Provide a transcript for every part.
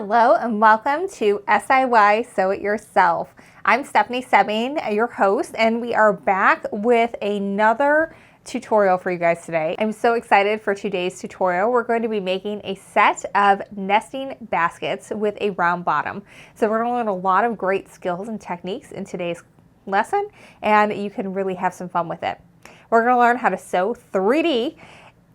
Hello and welcome to SIY Sew It Yourself. I'm Stephanie Soebbing, your host, and we are back with another tutorial for you guys today. I'm so excited for today's tutorial. We're going to be making a set of nesting baskets with a round bottom. So we're going to learn a lot of great skills and techniques in today's lesson, and you can really have some fun with it. We're going to learn how to sew 3D.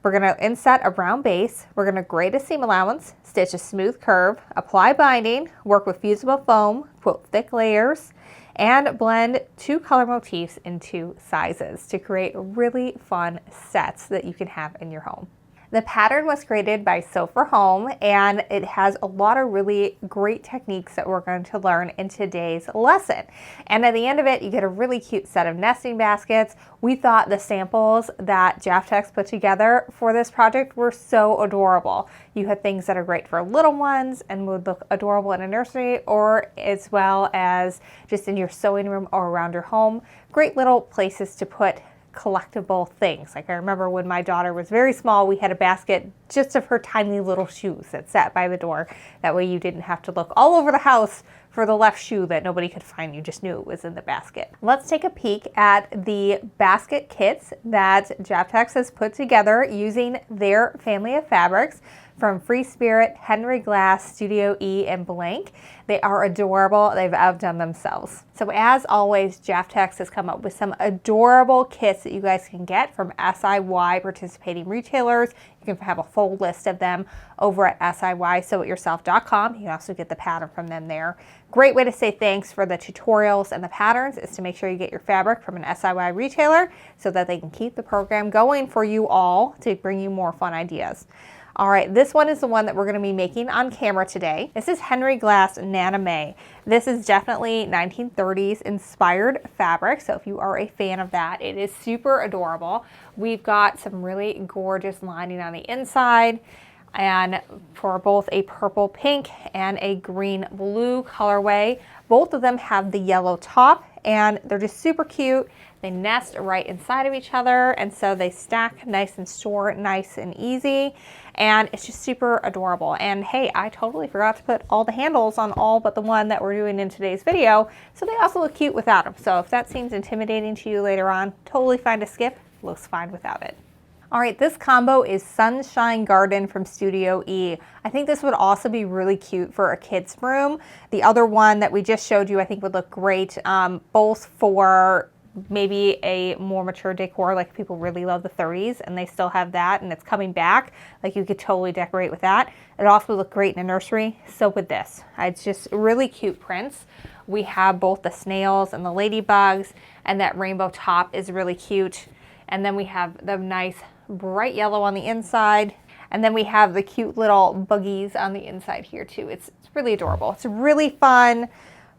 We're going to inset a round base, we're going to grade a seam allowance, stitch a smooth curve, apply binding, work with fusible foam, quilt thick layers, and blend 2 color motifs in 2 sizes to create really fun sets that you can have in your home. The pattern was created by Sew for Home, and it has a lot of really great techniques that we're going to learn in today's lesson. And at the end of it, you get a really cute set of nesting baskets. We thought the samples that Jaftex put together for this project were so adorable. You had things that are great for little ones and would look adorable in a nursery, or as well as just in your sewing room or around your home. Great little places to put collectible things. Like I remember when my daughter was very small, we had a basket just of her tiny little shoes that sat by the door. That way you didn't have to look all over the house for the left shoe that nobody could find. You just knew it was in the basket. Let's take a peek at the basket kits that Jaftex has put together using their family of fabrics from FreeSpirit, Henry Glass, Studio E, and Blank. They are adorable. They've outdone themselves. So as always, Jaftex has come up with some adorable kits that you guys can get from SIY participating retailers. You can have a full list of them over at SIYSewItYourself.com. You can also get the pattern from them there. Great way to say thanks for the tutorials and the patterns is to make sure you get your fabric from an SIY retailer so that they can keep the program going for you all to bring you more fun ideas. All right, this one is the one that we're going to be making on camera today. This is Henry Glass Naname. This is definitely 1930s inspired fabric, so if you are a fan of that, it is super adorable. We've got some really gorgeous lining on the inside, and for both a purple pink and a green blue colorway. Both of them have the yellow top, and they're just super cute. They nest right inside of each other, and so they stack nice and store nice and easy, and it's just super adorable. And hey, I totally forgot to put all the handles on all but the one that we're doing in today's video, so they also look cute without them. So if that seems intimidating to you later on, totally fine to skip. Looks fine without it. All right, this combo is Sunshine Garden from Studio E. I think this would also be really cute for a kid's room. The other one that we just showed you I think would look great, both for maybe a more mature decor, like people really love the 30s and they still have that and it's coming back. Like you could totally decorate with that. It also would look great in a nursery. So would this. It's just really cute prints. We have both the snails and the ladybugs, and that rainbow top is really cute. And then we have the nice bright yellow on the inside, and then we have the cute little buggies on the inside here too. It's really adorable. It's a really fun,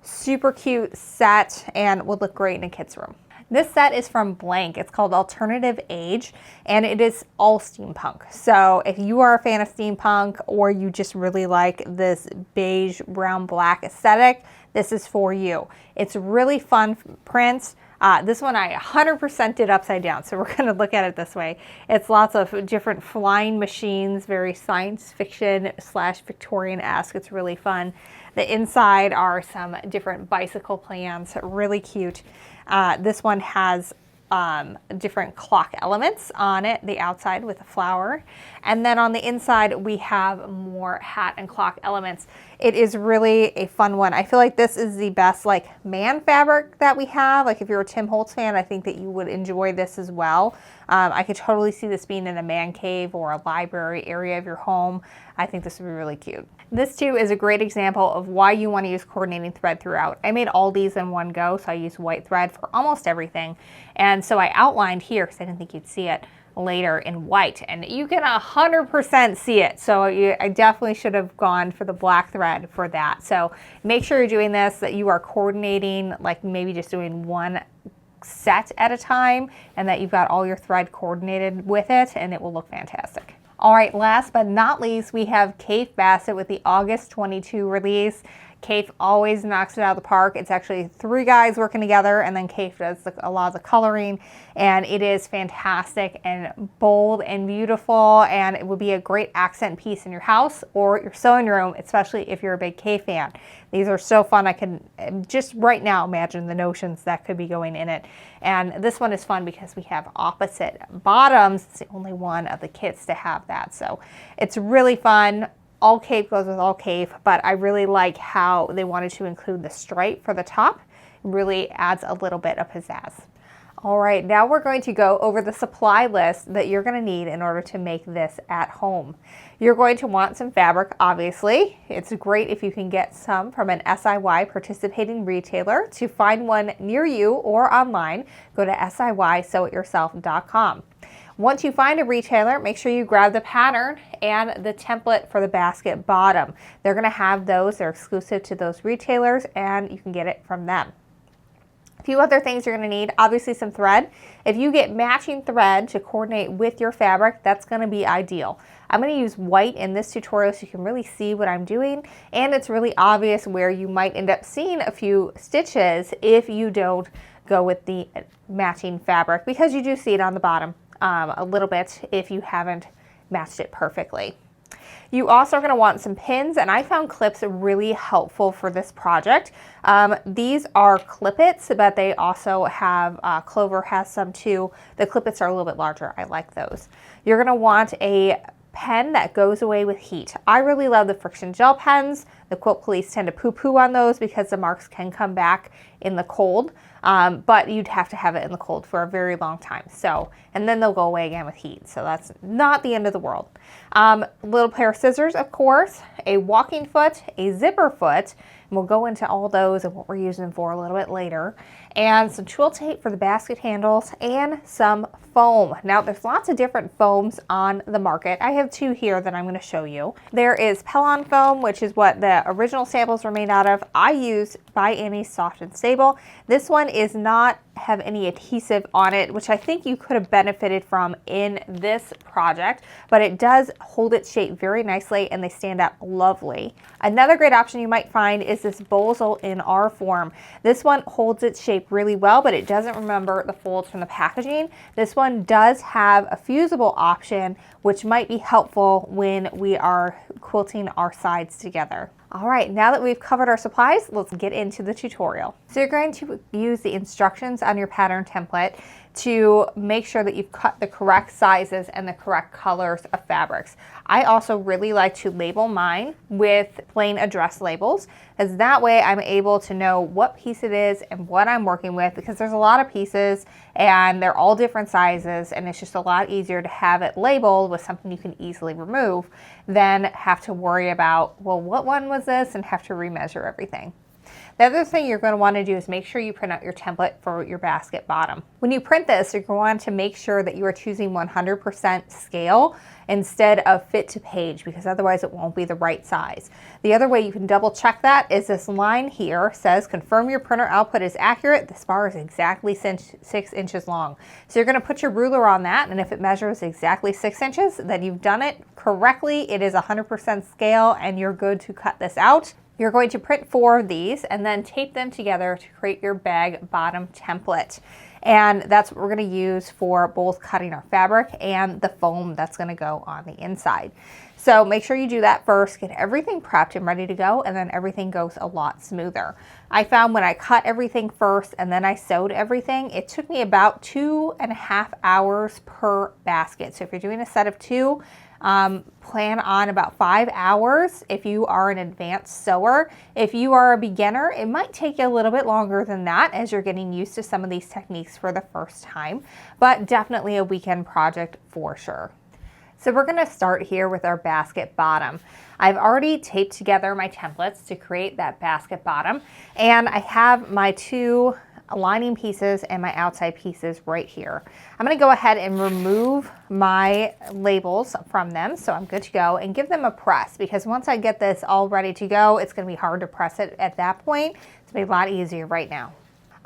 super cute set and would look great in a kid's room. This set is from Blank. It's called Alternative Age, and it is all steampunk. So if you are a fan of steampunk, or you just really like this beige, brown, black aesthetic, this is for you. It's really fun prints. This one I 100% did upside down, so we're going to look at it this way. It's lots of different flying machines, very science fiction / Victorian-esque. It's really fun. The inside are some different bicycle plans, really cute. This one has different clock elements on it, the outside with a flower. And then on the inside, we have more hat and clock elements. It is really a fun one. I feel like this is the best like man fabric that we have. Like if you're a Tim Holtz fan, I think that you would enjoy this as well. I could totally see this being in a man cave or a library area of your home. I think this would be really cute. This too is a great example of why you want to use coordinating thread throughout. I made all these in one go, so I used white thread for almost everything. And so I outlined here, because I didn't think you'd see it later, in white, and you can 100% see it. So I definitely should have gone for the black thread for that. So make sure you're doing this, that you are coordinating, like maybe just doing one set at a time, and that you've got all your thread coordinated with it, and it will look fantastic. All right, last but not least, we have Kate Bassett with the August 22 release. Kafe always knocks it out of the park. It's actually 3 guys working together, and then Kafe does a lot of the coloring, and it is fantastic and bold and beautiful, and it would be a great accent piece in your house or your sewing room, especially if you're a big Kafe fan. These are so fun. I can just right now imagine the notions that could be going in it. And this one is fun because we have opposite bottoms. It's the only one of the kits to have that. So it's really fun. All Kafe goes with all Kafe, but I really like how they wanted to include the stripe for the top. It really adds a little bit of pizzazz. All right, now we're going to go over the supply list that you're going to need in order to make this at home. You're going to want some fabric, obviously. It's great if you can get some from an SIY participating retailer. To find one near you or online, go to SIYSewItYourself.com. Once you find a retailer, make sure you grab the pattern and the template for the basket bottom. They're going to have those. They're exclusive to those retailers, and you can get it from them. A few other things you're going to need, obviously some thread. If you get matching thread to coordinate with your fabric, that's going to be ideal. I'm going to use white in this tutorial so you can really see what I'm doing, and it's really obvious where you might end up seeing a few stitches if you don't go with the matching fabric, because you do see it on the bottom a little bit if you haven't matched it perfectly. You also are going to want some pins, and I found clips really helpful for this project. These are clip-its, but they also have, Clover has some too. The clip-its are a little bit larger. I like those. You're going to want a pen that goes away with heat. I really love the friction gel pens. The quilt police tend to poo-poo on those because the marks can come back in the cold, but you'd have to have it in the cold for a very long time. So, and then they'll go away again with heat. So that's not the end of the world. A little pair of scissors, of course, a walking foot, a zipper foot, and we'll go into all those and what we're using them for a little bit later, and some twill tape for the basket handles, and some foam. Now there's lots of different foams on the market. I have 2 here that I'm going to show you. There is Pellon foam, which is what the original samples were made out of. I use By Annie Soft and Stable. This one is not have any adhesive on it, which I think you could have benefited from in this project, but it does hold its shape very nicely and they stand out lovely. Another great option you might find is this Bosal in R form. This one holds its shape really well, but it doesn't remember the folds from the packaging. This one does have a fusible option, which might be helpful when we are quilting our sides together. All right, now that we've covered our supplies, let's get into the tutorial. So you're going to use the instructions on your pattern template to make sure that you've cut the correct sizes and the correct colors of fabrics. I also really like to label mine with plain address labels, as that way I'm able to know what piece it is and what I'm working with, because there's a lot of pieces and they're all different sizes, and it's just a lot easier to have it labeled with something you can easily remove than have to worry about, well, what one was this, and have to remeasure everything. The other thing you're going to want to do is make sure you print out your template for your basket bottom. When you print this, you're going to want to make sure that you are choosing 100% scale instead of fit to page, because otherwise it won't be the right size. The other way you can double check that is this line here says, confirm your printer output is accurate. This bar is exactly 6 inches long. So you're going to put your ruler on that, and if it measures exactly 6 inches, then you've done it correctly. It is 100% scale and you're good to cut this out. You're going to print 4 of these and then tape them together to create your bag bottom template. And that's what we're going to use for both cutting our fabric and the foam that's going to go on the inside. So make sure you do that first, get everything prepped and ready to go, and then everything goes a lot smoother. I found when I cut everything first and then I sewed everything, it took me about 2.5 hours per basket. So if you're doing a set of 2, plan on about 5 hours if you are an advanced sewer. If you are a beginner, it might take you a little bit longer than that as you're getting used to some of these techniques for the first time, but definitely a weekend project for sure. So we're going to start here with our basket bottom. I've already taped together my templates to create that basket bottom, and I have my 2 lining pieces and my outside pieces right here. I'm going to go ahead and remove my labels from them, so I'm good to go, and give them a press, because once I get this all ready to go, it's going to be hard to press it at that point. It's going to be a lot easier right now.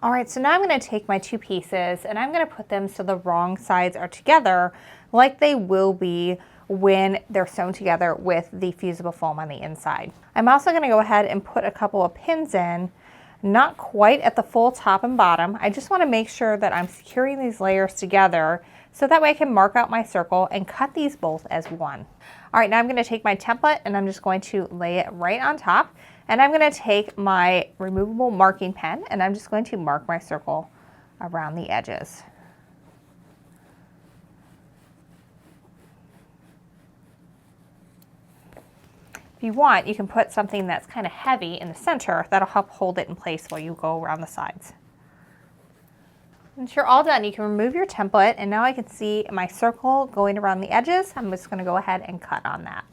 All right, so now I'm going to take my 2 pieces and I'm going to put them so the wrong sides are together, like they will be when they're sewn together with the fusible foam on the inside. I'm also going to go ahead and put a couple of pins in, not quite at the full top and bottom. I just want to make sure that I'm securing these layers together so that way I can mark out my circle and cut these both as one. All right, now I'm going to take my template and I'm just going to lay it right on top, and I'm going to take my removable marking pen and I'm just going to mark my circle around the edges. If you want, you can put something that's kind of heavy in the center. That'll help hold it in place while you go around the sides. Once you're all done, you can remove your template, and now I can see my circle going around the edges. I'm just going to go ahead and cut on that.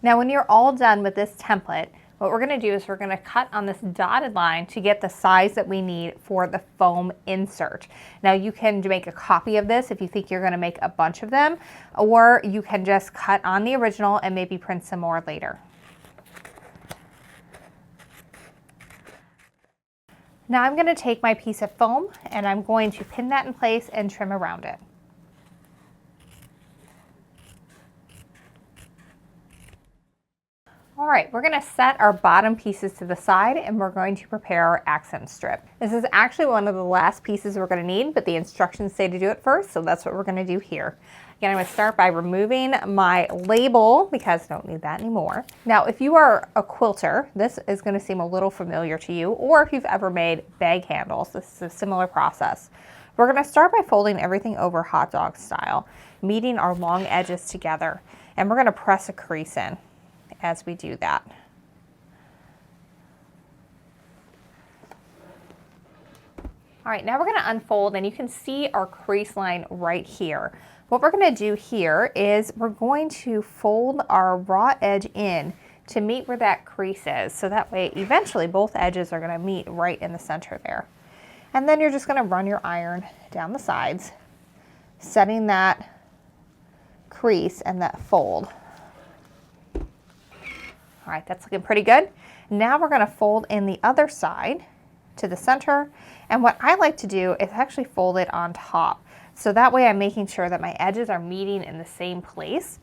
Now when you're all done with this template, what we're going to do is we're going to cut on this dotted line to get the size that we need for the foam insert. Now you can make a copy of this if you think you're going to make a bunch of them, or you can just cut on the original and maybe print some more later. Now I'm going to take my piece of foam and I'm going to pin that in place and trim around it. All right, we're going to set our bottom pieces to the side and we're going to prepare our accent strip. This is actually one of the last pieces we're going to need, but the instructions say to do it first, so that's what we're going to do here. Again, I'm going to start by removing my label because I don't need that anymore. Now, if you are a quilter, this is going to seem a little familiar to you, or if you've ever made bag handles, this is a similar process. We're going to start by folding everything over hot dog style, meeting our long edges together, and we're going to press a crease in as we do that. All right, now we're going to unfold and you can see our crease line right here. What we're going to do here is we're going to fold our raw edge in to meet where that crease is, so that way eventually both edges are going to meet right in the center there. And then you're just going to run your iron down the sides, setting that crease and that fold. All right, that's looking pretty good. Now we're going to fold in the other side to the center. And what I like to do is actually fold it on top. So that way I'm making sure that my edges are meeting in the same place.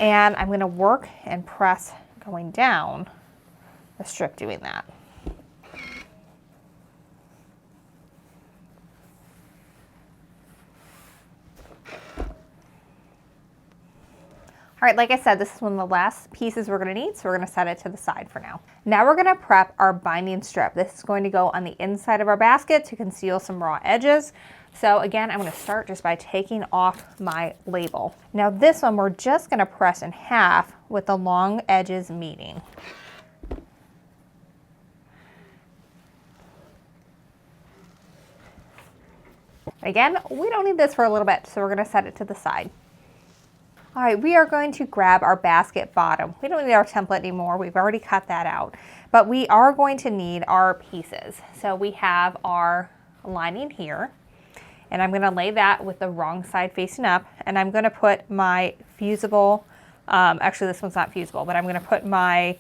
And I'm going to work and press going down the strip doing that. All right, like I said, this is one of the last pieces we're going to need, so we're going to set it to the side for now. Now we're going to prep our binding strip. This is going to go on the inside of our basket to conceal some raw edges. So again, I'm going to start just by taking off my label. Now this one, we're just going to press in half with the long edges meeting. Again, we don't need this for a little bit, so we're going to set it to the side. All right, we are going to grab our basket bottom. We don't need our template anymore. We've already cut that out, but we are going to need our pieces. So we have our lining here, and I'm going to lay that with the wrong side facing up, and I'm going to put my fusible, actually this one's not fusible, but I'm going to put my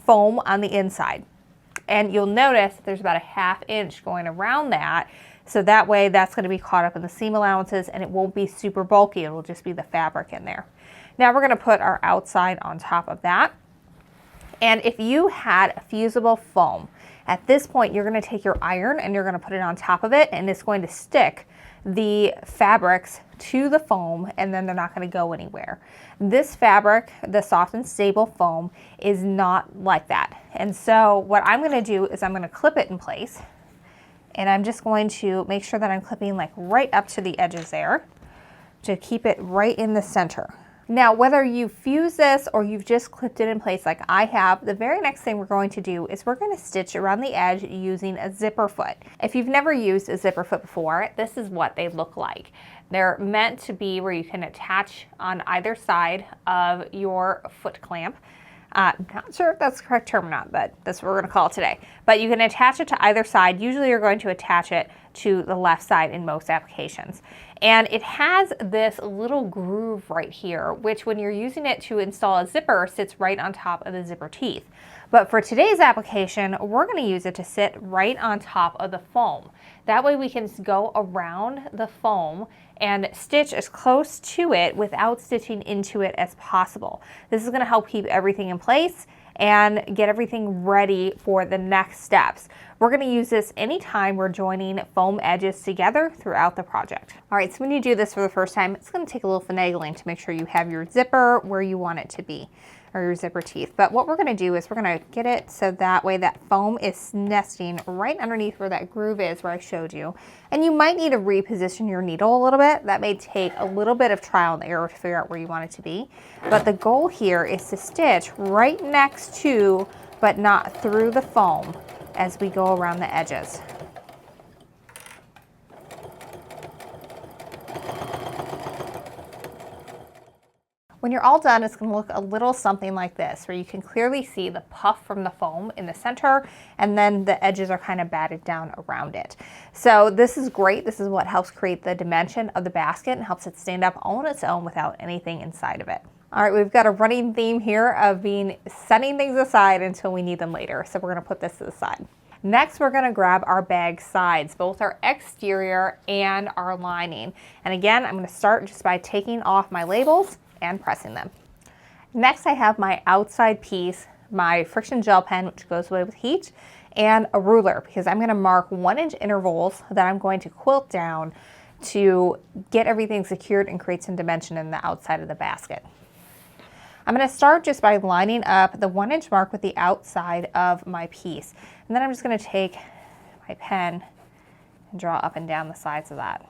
foam on the inside. And you'll notice there's about a 1/2 inch going around that. So that way that's going to be caught up in the seam allowances and it won't be super bulky. It will just be the fabric in there. Now we're going to put our outside on top of that. And if you had a fusible foam, at this point you're going to take your iron and you're going to put it on top of it, and it's going to stick the fabrics to the foam, and then they're not going to go anywhere. This fabric, the soft and stable foam, is not like that. And so what I'm going to do is I'm going to clip it in place. And I'm just going to make sure that I'm clipping like right up to the edges there to keep it right in the center. Now, whether you fuse this or you've just clipped it in place like I have, the very next thing we're going to do is we're going to stitch around the edge using a zipper foot. If you've never used a zipper foot before, this is what they look like. They're meant to be where you can attach on either side of your foot clamp. I'm not sure if that's the correct term or not, but that's what we're going to call it today. But you can attach it to either side. Usually you're going to attach it to the left side in most applications. And it has this little groove right here, which when you're using it to install a zipper, sits right on top of the zipper teeth. But for today's application, we're going to use it to sit right on top of the foam. That way we can go around the foam and stitch as close to it without stitching into it as possible. This is going to help keep everything in place and get everything ready for the next steps. We're going to use this anytime we're joining foam edges together throughout the project. All right, so when you do this for the first time, it's going to take a little finagling to make sure you have your zipper where you want it to be, or your zipper teeth. But what we're going to do is we're going to get it so that way that foam is nesting right underneath where that groove is where I showed you. And you might need to reposition your needle a little bit. That may take a little bit of trial and error to figure out where you want it to be. But the goal here is to stitch right next to, but not through the foam as we go around the edges. When you're all done, it's going to look a little something like this, where you can clearly see the puff from the foam in the center, and then the edges are kind of batted down around it. So this is great. This is what helps create the dimension of the basket and helps it stand up all on its own without anything inside of it. All right, we've got a running theme here of setting things aside until we need them later. So we're going to put this to the side. Next, we're going to grab our bag sides, both our exterior and our lining. And again, I'm going to start just by taking off my labels and pressing them. Next, I have my outside piece, my friction gel pen, which goes away with heat, and a ruler, because I'm going to mark 1-inch intervals that I'm going to quilt down to get everything secured and create some dimension in the outside of the basket. I'm going to start just by lining up the 1-inch mark with the outside of my piece. And then I'm just going to take my pen and draw up and down the sides of that.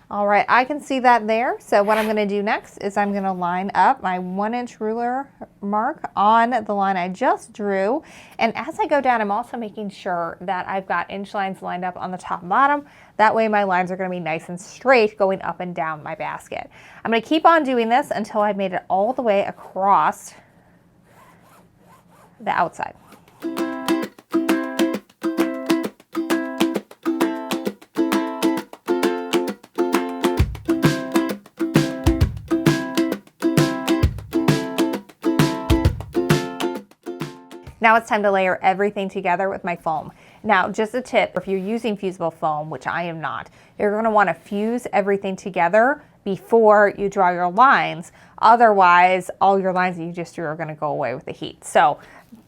All right, I can see that there. So what I'm going to do next is I'm going to line up my 1-inch ruler mark on the line I just drew. And as I go down, I'm also making sure that I've got inch lines lined up on the top and bottom. That way my lines are going to be nice and straight going up and down my basket. I'm going to keep on doing this until I've made it all the way across the outside. Now it's time to layer everything together with my foam. Now, just a tip, if you're using fusible foam, which I am not, you're going to want to fuse everything together before you draw your lines. Otherwise, all your lines that you just drew are going to go away with the heat. So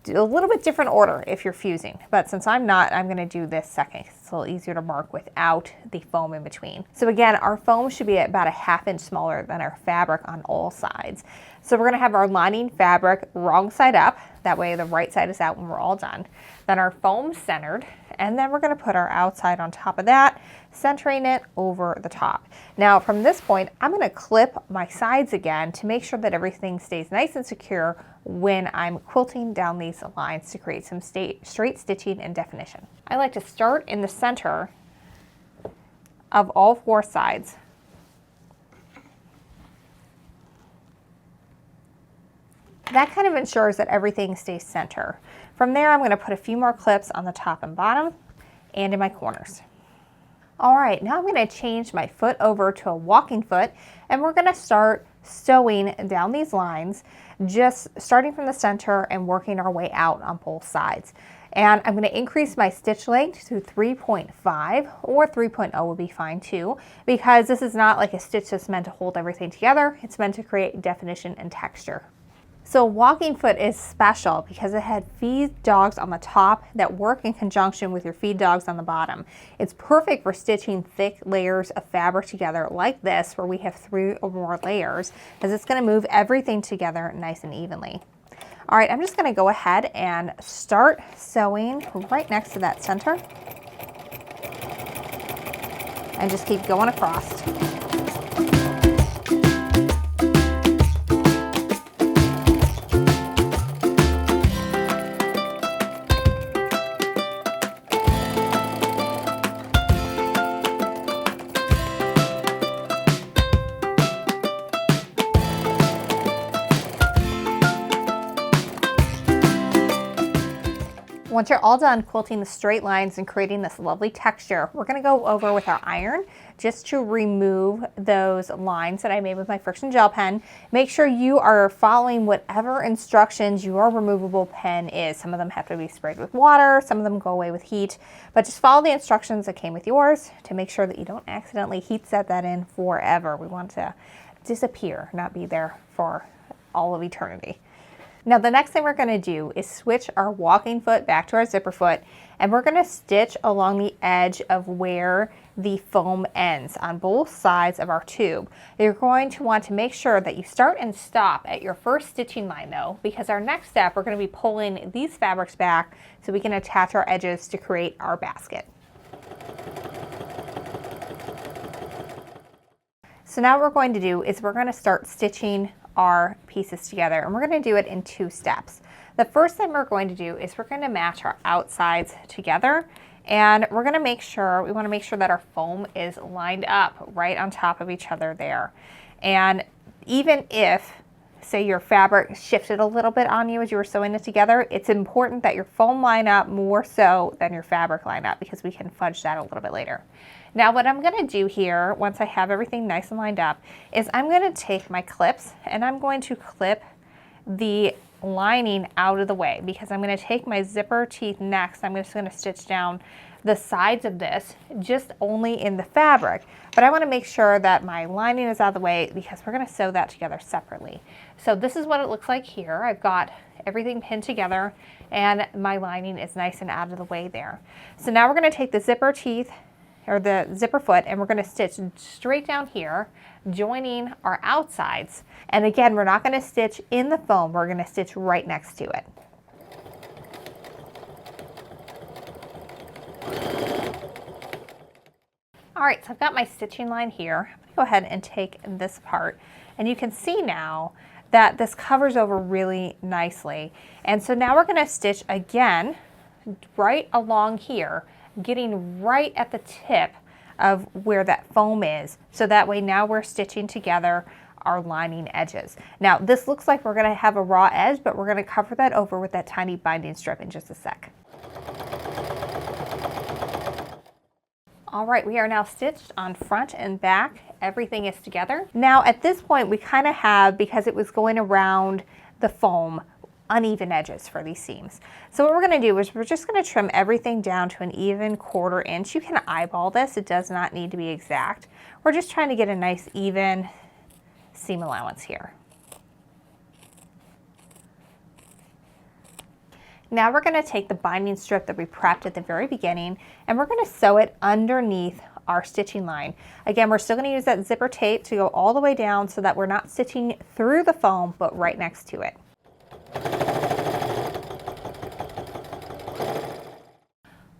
do a little bit different order if you're fusing. But since I'm not, I'm going to do this second. It's a little easier to mark without the foam in between. So again, our foam should be about a 1/2 inch smaller than our fabric on all sides. So we're going to have our lining fabric wrong side up. That way the right side is out when we're all done. Then our foam centered, and then we're going to put our outside on top of that, centering it over the top. Now from this point, I'm going to clip my sides again to make sure that everything stays nice and secure when I'm quilting down these lines to create some straight stitching and definition. I like to start in the center of all 4 sides. That kind of ensures that everything stays center. From there, I'm going to put a few more clips on the top and bottom and in my corners. All right, now I'm going to change my foot over to a walking foot, and we're going to start sewing down these lines, just starting from the center and working our way out on both sides. And I'm going to increase my stitch length to 3.5, or 3.0 will be fine too, because this is not like a stitch that's meant to hold everything together. It's meant to create definition and texture. So walking foot is special because it had feed dogs on the top that work in conjunction with your feed dogs on the bottom. It's perfect for stitching thick layers of fabric together like this, where we have 3 or more layers, because it's going to move everything together nice and evenly. All right, I'm just going to go ahead and start sewing right next to that center and just keep going across. Once you're all done quilting the straight lines and creating this lovely texture, we're going to go over with our iron just to remove those lines that I made with my friction gel pen. Make sure you are following whatever instructions your removable pen is. Some of them have to be sprayed with water, some of them go away with heat, but just follow the instructions that came with yours to make sure that you don't accidentally heat set that in forever. We want to disappear, not be there for all of eternity. Now the next thing we're going to do is switch our walking foot back to our zipper foot, and we're going to stitch along the edge of where the foam ends on both sides of our tube. You're going to want to make sure that you start and stop at your first stitching line though, because our next step, we're going to be pulling these fabrics back so we can attach our edges to create our basket. So now what we're going to do is we're going to start stitching our pieces together, and we're going to do it in 2 steps. The first thing we're going to do is we're going to match our outsides together, and we're going to make sure, we want to make sure that our foam is lined up right on top of each other there. And even if, say, your fabric shifted a little bit on you as you were sewing it together, it's important that your foam line up more so than your fabric line up, because we can fudge that a little bit later. Now what I'm going to do here, once I have everything nice and lined up, is I'm going to take my clips and I'm going to clip the lining out of the way, because I'm going to take my zipper teeth next. I'm just going to stitch down the sides of this, just only in the fabric. But I want to make sure that my lining is out of the way, because we're going to sew that together separately. So this is what it looks like here. I've got everything pinned together and my lining is nice and out of the way there. So now we're going to take the zipper teeth, or the zipper foot, and we're going to stitch straight down here, joining our outsides. And again, we're not going to stitch in the foam, we're going to stitch right next to it. All right, so I've got my stitching line here. I'm going to go ahead and take this apart, and you can see now that this covers over really nicely. And so now we're going to stitch again right along here, getting right at the tip of where that foam is. So that way now we're stitching together our lining edges. Now this looks like we're going to have a raw edge, but we're going to cover that over with that tiny binding strip in just a sec. All right, we are now stitched on front and back. Everything is together. Now at this point we kind of have, because it was going around the foam, uneven edges for these seams. So what we're going to do is we're just going to trim everything down to an even 1/4 inch. You can eyeball this, it does not need to be exact. We're just trying to get a nice even seam allowance here. Now we're going to take the binding strip that we prepped at the very beginning, and we're going to sew it underneath our stitching line. Again, we're still going to use that zipper tape to go all the way down so that we're not stitching through the foam, but right next to it.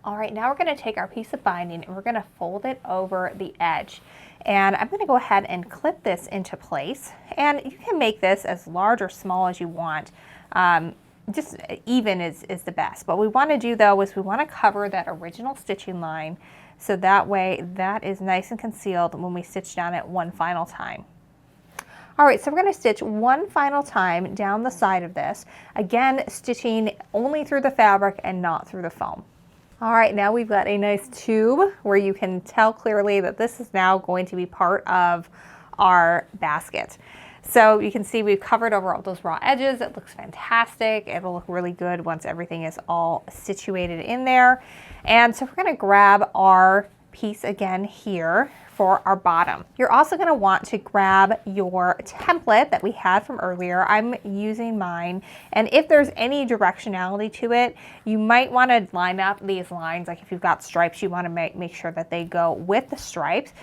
All right, now we're going to take our piece of binding and we're going to fold it over the edge. And I'm going to go ahead and clip this into place. And you can make this as large or small as you want. Just even is the best. What we want to do though is we want to cover that original stitching line, so that way that is nice and concealed when we stitch down it one final time. All right, so we're going to stitch one final time down the side of this, again stitching only through the fabric and not through the foam. All right, now we've got a nice tube where you can tell clearly that this is now going to be part of our basket. So you can see we've covered over all those raw edges. It looks fantastic. It'll look really good once everything is all situated in there. And so we're going to grab our piece again here for our bottom. You're also going to want to grab your template that we had from earlier. I'm using mine, and if there's any directionality to it, you might want to line up these lines. Like if you've got stripes, you want to make sure that they go with the stripes.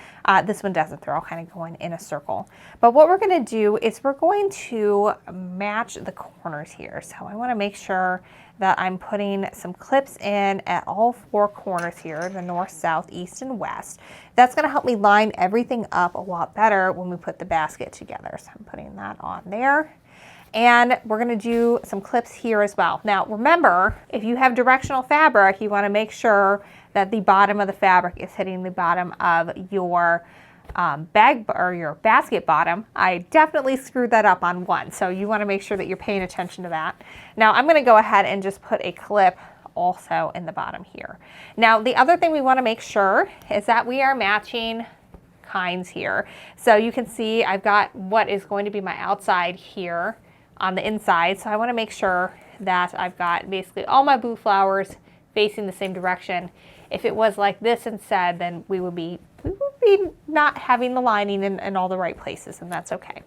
This one doesn't, they're all kind of going in a circle. But what we're going to do is we're going to match the corners here. So I want to make sure that I'm putting some clips in at all 4 corners here, the north, south, east, and west. That's going to help me line everything up a lot better when we put the basket together. So I'm putting that on there. And we're going to do some clips here as well. Now remember, if you have directional fabric, you want to make sure that the bottom of the fabric is hitting the bottom of your bag or your basket bottom. I definitely screwed that up on one, so you want to make sure that you're paying attention to that. Now I'm going to go ahead and just put a clip also in the bottom here. Now, the other thing we want to make sure is that we are matching kinds here. So you can see I've got what is going to be my outside here on the inside. So I want to make sure that I've got basically all my boo flowers facing the same direction. If it was like this instead, then we would be not having the lining in all the right places, and that's okay.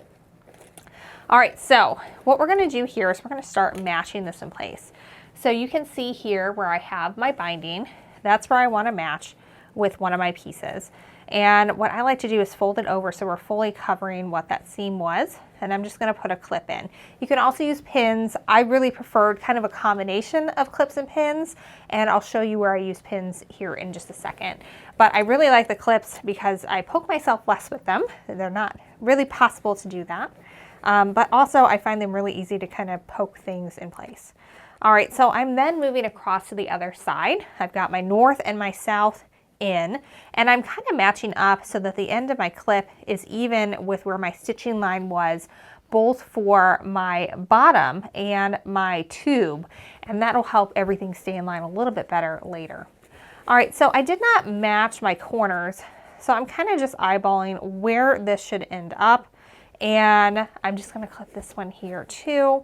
All right, so what we're going to do here is we're going to start matching this in place. So you can see here where I have my binding. That's where I want to match with one of my pieces. And what I like to do is fold it over so we're fully covering what that seam was. And I'm just going to put a clip in. You can also use pins. I really preferred kind of a combination of clips and pins, and I'll show you where I use pins here in just a second. But I really like the clips because I poke myself less with them. They're not really possible to do that. But also I find them really easy to kind of poke things in place. All right, so I'm then moving across to the other side. I've got my north and my south in, and I'm kind of matching up so that the end of my clip is even with where my stitching line was, both for my bottom and my tube, and that'll help everything stay in line a little bit better later. All right, so I did not match my corners, so I'm kind of just eyeballing where this should end up, and I'm just going to clip this one here too.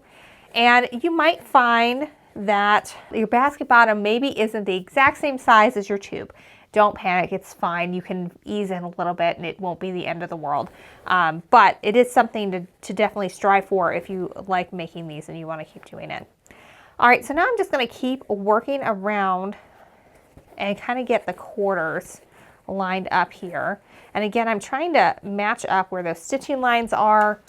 And you might find that your basket bottom maybe isn't the exact same size as your tube. Don't panic, it's fine. You can ease in a little bit and it won't be the end of the world. But it is something to definitely strive for if you like making these and you want to keep doing it. All right, so now I'm just going to keep working around and kind of get the quarters lined up here. And again, I'm trying to match up where those stitching lines are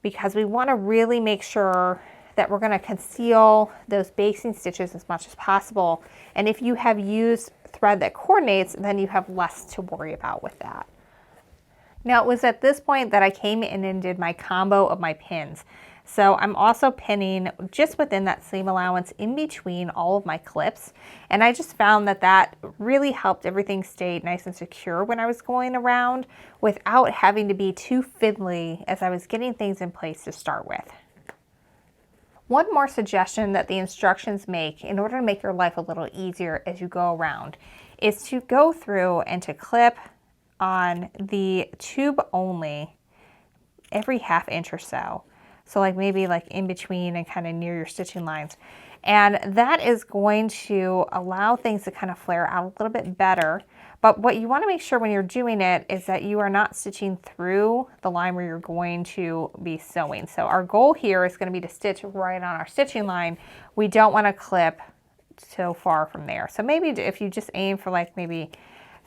because we want to really make sure that we're going to conceal those basting stitches as much as possible. And if you have used thread that coordinates, then you have less to worry about with that. Now, it was at this point that I came in and did my combo of my pins. So I'm also pinning just within that seam allowance in between all of my clips. And I just found that that really helped everything stay nice and secure when I was going around without having to be too fiddly as I was getting things in place to start with. One more suggestion that the instructions make in order to make your life a little easier as you go around is to go through and to clip on the tube only every ½ inch or so. So like maybe like in between and kind of near your stitching lines. And that is going to allow things to kind of flare out a little bit better. But what you want to make sure when you're doing it is that you are not stitching through the line where you're going to be sewing. So our goal here is going to be to stitch right on our stitching line. We don't want to clip so far from there. So maybe if you just aim for like maybe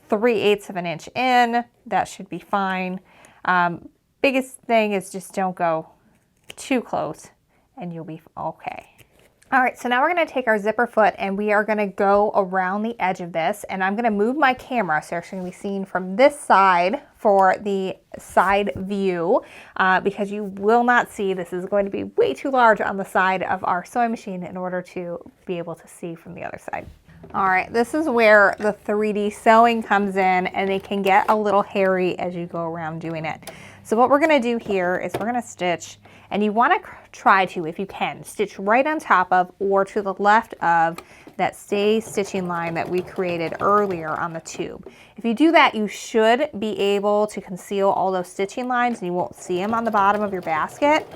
3/8 of an inch in, that should be fine. Biggest thing is just don't go too close and you'll be okay. All right, so now we're going to take our zipper foot and we are going to go around the edge of this, and I'm going to move my camera so it's going to be seen from this side for the side view because you will not see, this is going to be way too large on the side of our sewing machine in order to be able to see from the other side. All right, this is where the 3D sewing comes in, and it can get a little hairy as you go around doing it. So what we're going to do here is we're going to stitch, and you want to try to, if you can, stitch right on top of or to the left of that stay stitching line that we created earlier on the tube. If you do that, you should be able to conceal all those stitching lines and you won't see them on the bottom of your basket.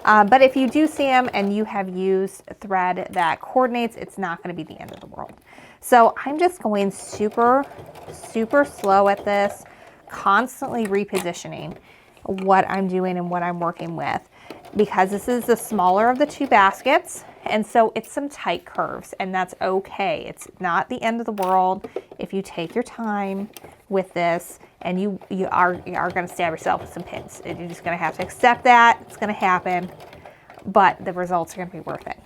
But if you do see them and you have used thread that coordinates, it's not going to be the end of the world. So I'm just going super slow at this, constantly repositioning what I'm doing and what I'm working with, because this is the smaller of the two baskets, and so it's some tight curves, and that's okay. It's not the end of the world if you take your time with this, and you are going to stab yourself with some pins. You're just going to have to accept that. It's going to happen, but the results are going to be worth it.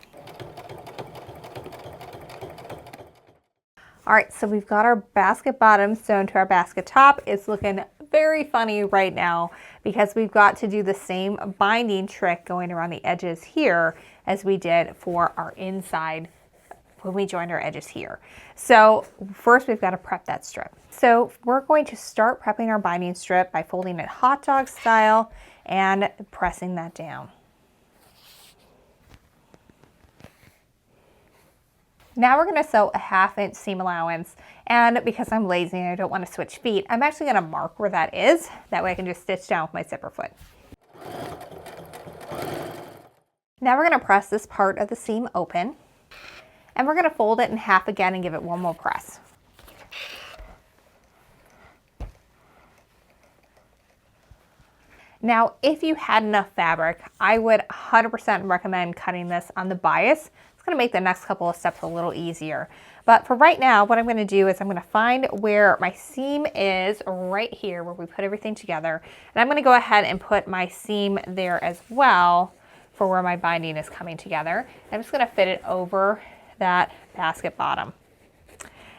All right, so we've got our basket bottom sewn to our basket top. It's looking very funny right now because we've got to do the same binding trick going around the edges here as we did for our inside when we joined our edges here. So first we've got to prep that strip. So we're going to start prepping our binding strip by folding it hot dog style and pressing that down. Now we're going to sew a 1/2 inch seam allowance, and because I'm lazy and I don't want to switch feet, I'm actually going to mark where that is. That way I can just stitch down with my zipper foot. Now we're going to press this part of the seam open, and we're going to fold it in half again and give it one more press. Now, if you had enough fabric, I would 100% recommend cutting this on the bias. It's going to make the next couple of steps a little easier. But for right now, what I'm going to do is I'm going to find where my seam is right here where we put everything together. And I'm going to go ahead and put my seam there as well for where my binding is coming together. I'm just going to fit it over that basket bottom.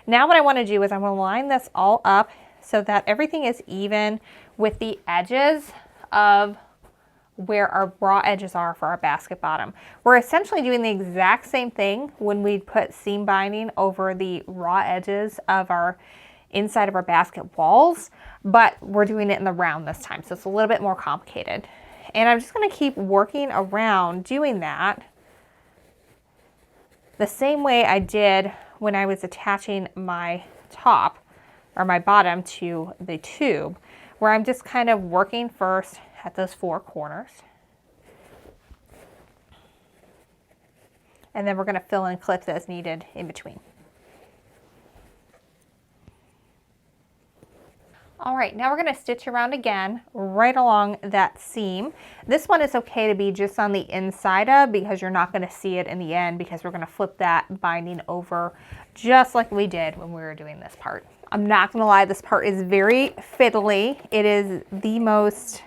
Now what I want to do is I'm going to line this all up so that everything is even with the edges of where our raw edges are for our basket bottom. We're essentially doing the exact same thing when we put seam binding over the raw edges of our inside of our basket walls, but we're doing it in the round this time, so it's a little bit more complicated. And I'm just going to keep working around doing that the same way I did when I was attaching my top or my bottom to the tube, where I'm just kind of working first at those 4 corners. And then we're going to fill in clips as needed in between. All right, now we're going to stitch around again right along that seam. This one is okay to be just on the inside of because you're not going to see it in the end because we're going to flip that binding over just like we did when we were doing this part. I'm not going to lie, this part is very fiddly. It is the most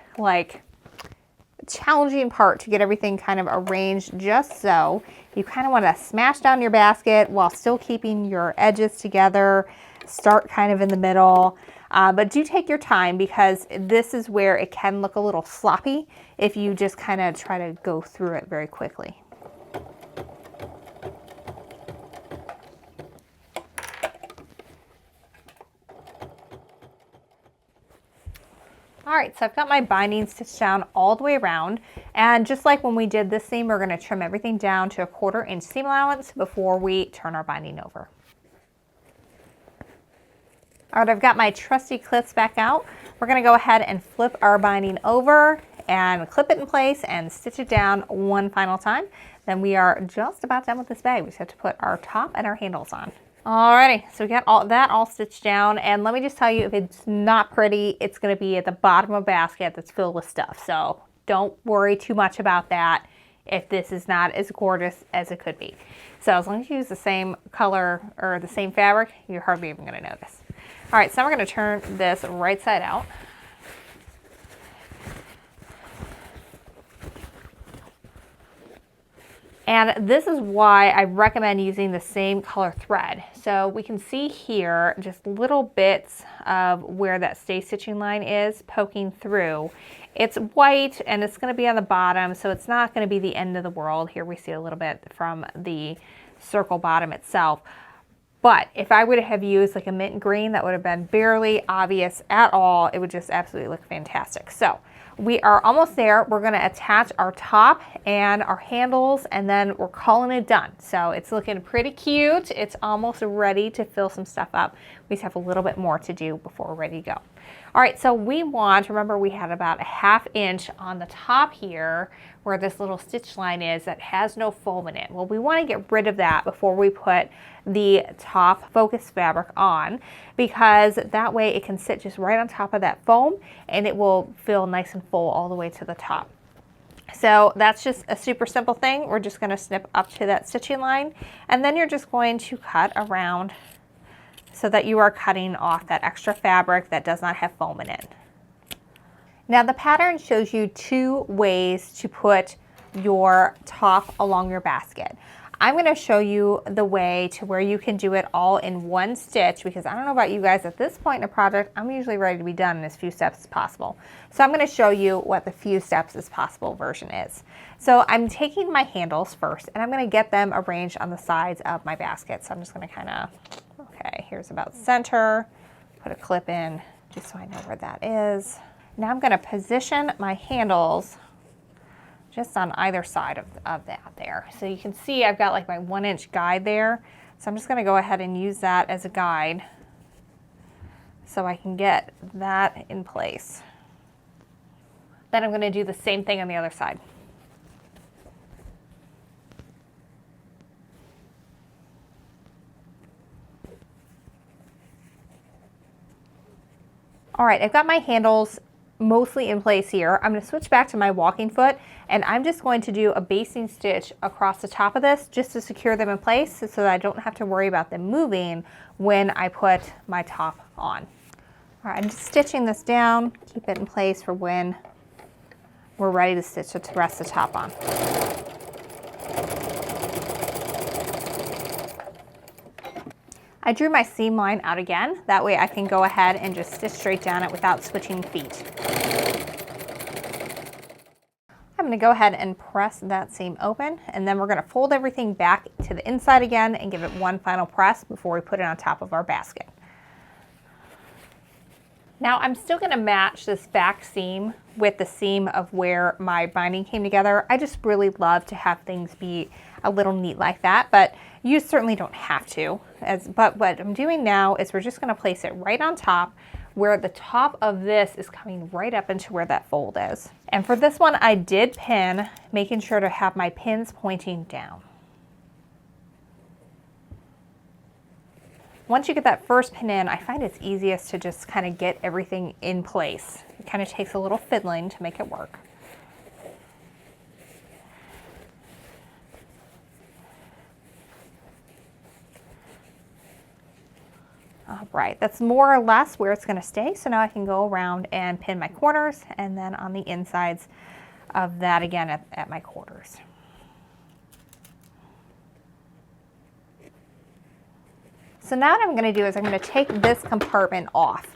challenging part to get everything kind of arranged just so. You kind of want to smash down your basket while still keeping your edges together. Start kind of in the middle. But do take your time because this is where it can look a little sloppy if you just kind of try to go through it very quickly. All right, so I've got my binding stitched down all the way around, and just like when we did this seam, we're going to trim everything down to a 1/4 inch seam allowance before we turn our binding over. All right, I've got my trusty clips back out. We're going to go ahead and flip our binding over and clip it in place and stitch it down one final time. Then we are just about done with this bag. We just have to put our top and our handles on. Alrighty, so we got all that all stitched down, and let me just tell you, if it's not pretty, it's going to be at the bottom of a basket that's filled with stuff. So don't worry too much about that if this is not as gorgeous as it could be. So as long as you use the same color or the same fabric, you're hardly even going to notice. All right, so now we're going to turn this right side out. And this is why I recommend using the same color thread. So we can see here just little bits of where that stay stitching line is poking through. It's white and it's going to be on the bottom, so it's not going to be the end of the world. Here we see a little bit from the circle bottom itself. But if I would have used like a mint green, that would have been barely obvious at all. It would just absolutely look fantastic. So we are almost there. We're going to attach our top and our handles, and then we're calling it done. So it's looking pretty cute. It's almost ready to fill some stuff up. We just have a little bit more to do before we're ready to go. All right, so we want, remember we had about a 1/2 inch on the top here where this little stitch line is that has no foam in it. Well, we want to get rid of that before we put the top focus fabric on, because that way it can sit just right on top of that foam and it will feel nice and full all the way to the top. So that's just a super simple thing. We're just going to snip up to that stitching line, and then you're just going to cut around so that you are cutting off that extra fabric that does not have foam in it. Now the pattern shows you 2 ways to put your top along your basket. I'm going to show you the way to where you can do it all in one stitch, because I don't know about you guys, at this point in a project, I'm usually ready to be done in as few steps as possible. So I'm going to show you what the few steps as possible version is. So I'm taking my handles first, and I'm going to get them arranged on the sides of my basket. So I'm just going to kind of, okay, here's about center, put a clip in just so I know where that is. Now I'm going to position my handles just on either side of that there. So you can see I've got like my 1 inch guide there. So I'm just going to go ahead and use that as a guide so I can get that in place. Then I'm going to do the same thing on the other side. All right, I've got my handles mostly in place here. I'm going to switch back to my walking foot, and I'm just going to do a basting stitch across the top of this just to secure them in place so that I don't have to worry about them moving when I put my top on. All right, I'm just stitching this down, keep it in place for when we're ready to stitch the rest of the top on. I drew my seam line out again. That way I can go ahead and just stitch straight down it without switching feet. I'm going to go ahead and press that seam open, and then we're going to fold everything back to the inside again and give it one final press before we put it on top of our basket. Now I'm still going to match this back seam with the seam of where my binding came together. I just really love to have things be a little neat like that, but you certainly don't have to. But what I'm doing now is we're just going to place it right on top where the top of this is coming right up into where that fold is. And for this one I did pin, making sure to have my pins pointing down. Once you get that first pin in, I find it's easiest to just kind of get everything in place. It kind of takes a little fiddling to make it work. All right, that's more or less where it's going to stay. So now I can go around and pin my corners, and then on the insides of that again at my quarters. So now what I'm going to do is I'm going to take this compartment off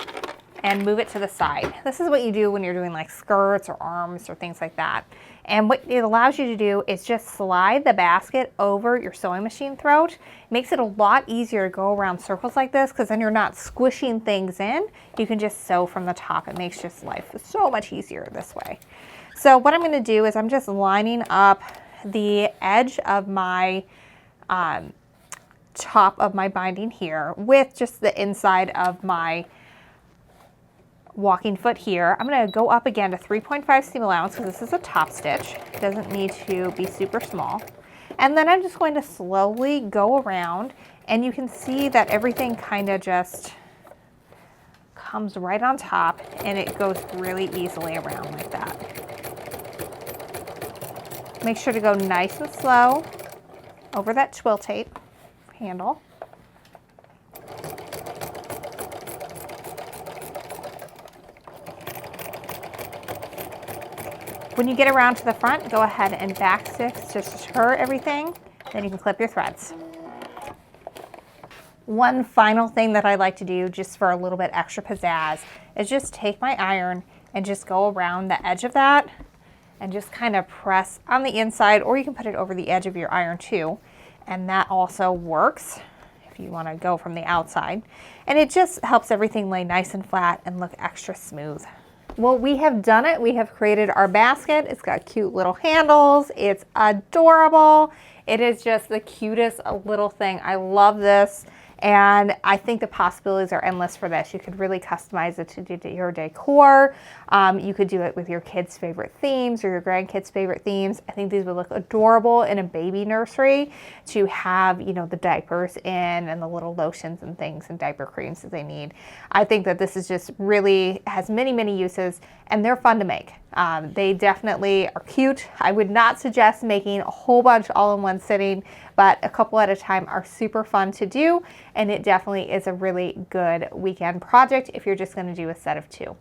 and move it to the side. This is what you do when you're doing like skirts or arms or things like that. And what it allows you to do is just slide the basket over your sewing machine throat. It makes it a lot easier to go around circles like this because then you're not squishing things in. You can just sew from the top. It makes just life so much easier this way. So what I'm going to do is I'm just lining up the edge of my top of my binding here with just the inside of my walking foot here. I'm going to go up again to 3.5 seam allowance because this is a top stitch. It doesn't need to be super small. And then I'm just going to slowly go around, and you can see that everything kind of just comes right on top, and it goes really easily around like that. Make sure to go nice and slow over that twill tape handle. When you get around to the front, go ahead and back stitch to secure everything. Then you can clip your threads. One final thing that I like to do just for a little bit extra pizzazz is just take my iron and just go around the edge of that and just kind of press on the inside, or you can put it over the edge of your iron too. And that also works if you want to go from the outside. And it just helps everything lay nice and flat and look extra smooth. Well, we have done it. We have created our basket. It's got cute little handles. It's adorable. It is just the cutest little thing. I love this. And I think the possibilities are endless for this. You could really customize it to do your decor. You could do it with your kids' favorite themes or your grandkids' favorite themes. I think these would look adorable in a baby nursery to have, you know, the diapers in and the little lotions and things and diaper creams that they need. I think that this is just really has many, many uses, and they're fun to make. They definitely are cute. I would not suggest making a whole bunch all in one sitting, but a couple at a time are super fun to do, and it definitely is a really good weekend project if you're just going to do a set of 2.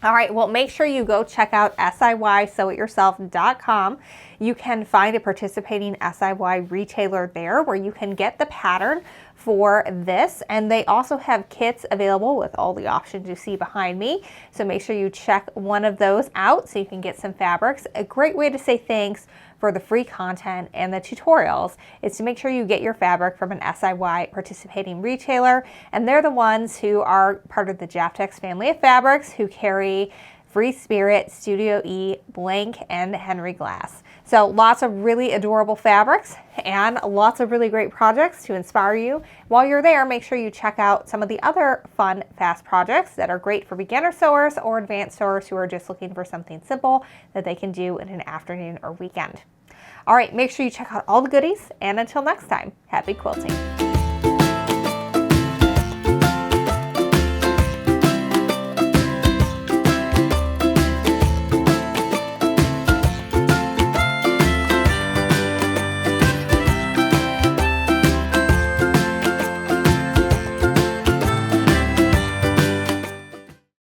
All right, well, make sure you go check out SIYSewItYourself.com. You can find a participating SIY retailer there where you can get the pattern for this, and they also have kits available with all the options you see behind me. So make sure you check one of those out so you can get some fabrics. A great way to say thanks for the free content and the tutorials is to make sure you get your fabric from an SIY participating retailer, and they're the ones who are part of the Jaftex family of fabrics who carry FreeSpirit, Studio E, Blank, and Henry Glass. So lots of really adorable fabrics and lots of really great projects to inspire you. While you're there, make sure you check out some of the other fun, fast projects that are great for beginner sewers or advanced sewers who are just looking for something simple that they can do in an afternoon or weekend. All right, make sure you check out all the goodies, and until next time, happy quilting.